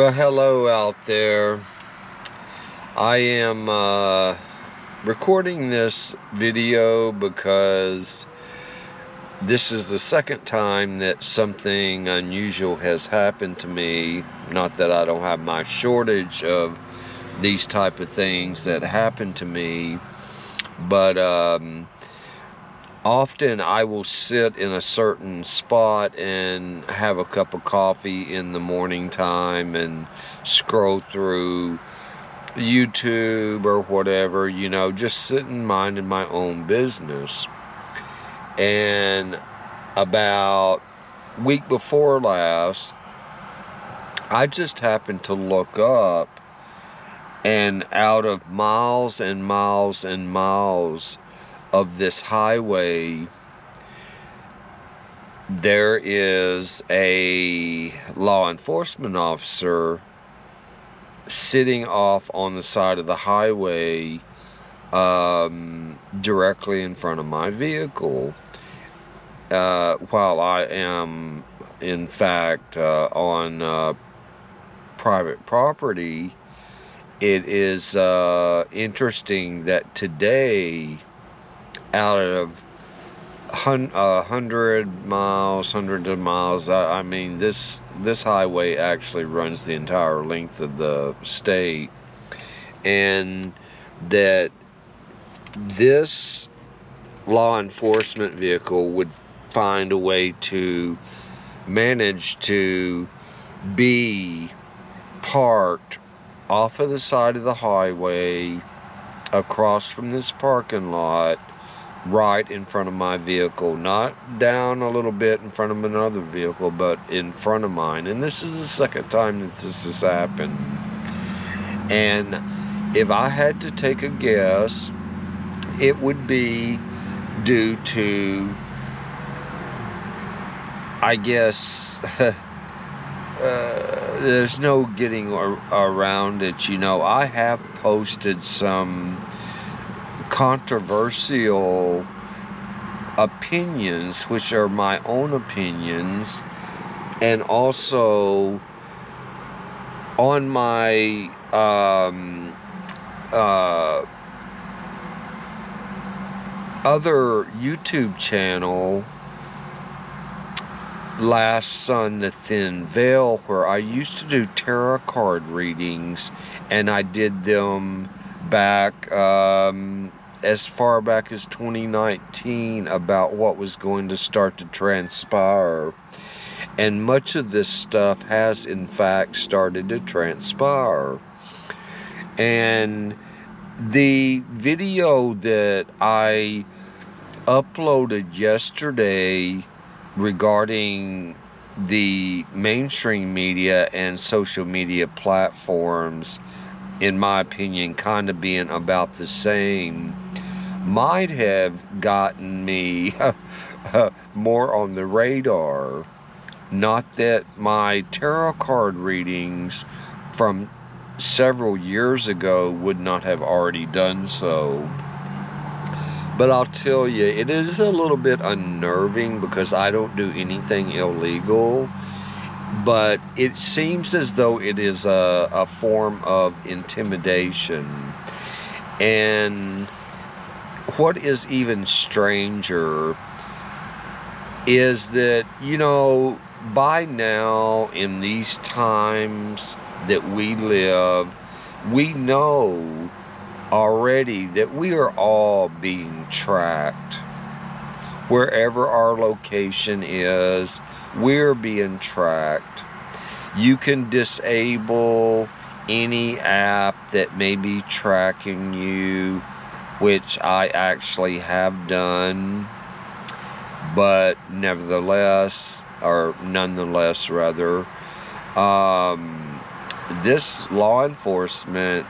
Well, hello out there. I am recording this video because this is the second time that something unusual has happened to me. Not that I don't have my shortage of these type of things that happen to me, but often I will sit in a certain spot and have a cup of coffee in the morning time and scroll through YouTube or whatever, just sitting minding my own business. And about week before last, I just happened to look up, and out of miles and miles and miles of this highway, there is a law enforcement officer sitting off on the side of the highway, directly in front of my vehicle, while I am in fact on private property. It is interesting that today, out of hundreds of miles, I mean, this highway actually runs the entire length of the state, and that this law enforcement vehicle would find a way to manage to be parked off of the side of the highway across from this parking lot, right in front of my vehicle, not down a little bit in front of another vehicle, but in front of mine. And this is the second time that this has happened. And if I had to take a guess, it would be due to, I guess, there's no getting around it. I have posted some controversial opinions, which are my own opinions, and also on my other YouTube channel, Last Sun the Thin Veil, where I used to do tarot card readings, and I did them back as far back as 2019 about what was going to start to transpire. And much of this stuff has in fact started to transpire. And the video that I uploaded yesterday regarding the mainstream media and social media platforms, in my opinion, kind of being about the same, might have gotten me more on the radar. Not that my tarot card readings from several years ago would not have already done so. But I'll tell you, it is a little bit unnerving because I don't do anything illegal. But it seems as though it is a form of intimidation. And what is even stranger is that, by now, in these times that we live, we know already that we are all being tracked. Wherever our location is, we're being tracked. You can disable any app that may be tracking you, which I actually have done, but nonetheless, this law enforcement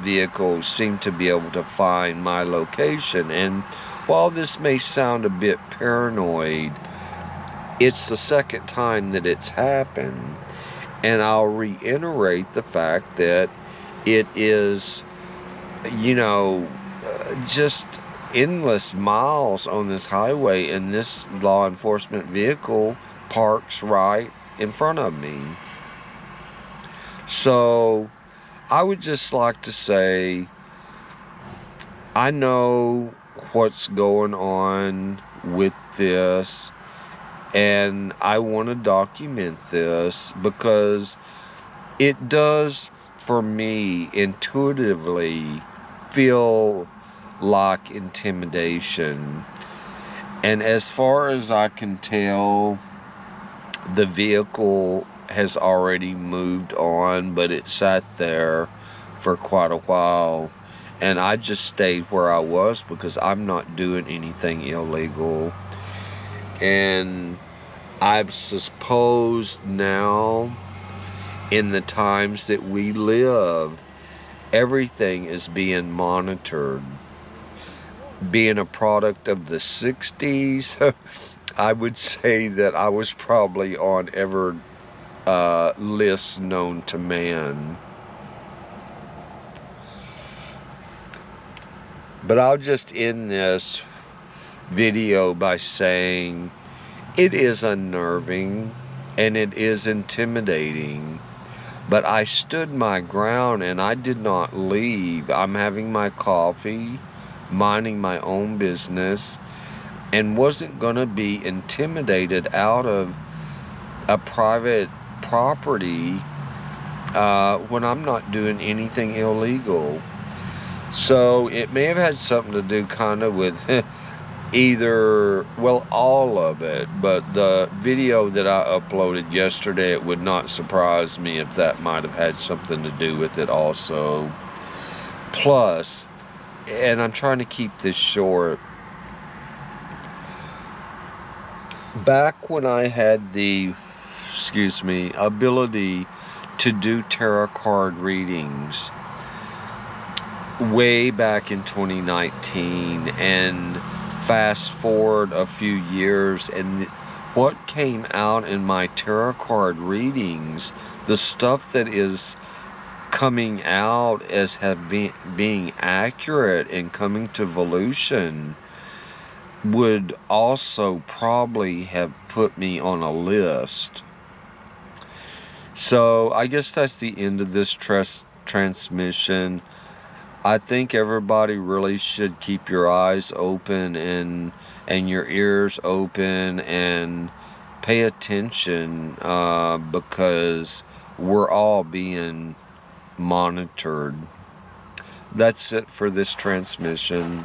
vehicle seemed to be able to find my location. And while this may sound a bit paranoid, it's the second time that it's happened. And I'll reiterate the fact that it is, just endless miles on this highway, and this law enforcement vehicle parks right in front of me. So I would just like to say, I know what's going on with this, and I want to document this because it does, for me, intuitively feel like intimidation. And as far as I can tell, the vehicle has already moved on, but it sat there for quite a while. And I just stayed where I was because I'm not doing anything illegal. And I suppose now, in the times that we live, everything is being monitored. Being a product of the 60s, I would say that I was probably on every list known to man. But I'll just end this video by saying it is unnerving and it is intimidating. But I stood my ground and I did not leave. I'm having my coffee, minding my own business, and wasn't going to be intimidated out of a private property when I'm not doing anything illegal. So it may have had something to do kind of with either, well, all of it, but the video that I uploaded yesterday, it would not surprise me if that might have had something to do with it also. Plus, and I'm trying to keep this short, back when I had the, ability to do tarot card readings way back in 2019, and fast forward a few years, and what came out in my tarot card readings, the stuff that is coming out as being accurate and coming to Volution, would also probably have put me on a list. So I guess that's the end of this transmission. I think everybody really should keep your eyes open and your ears open and pay attention because we're all being monitored. That's it for this transmission.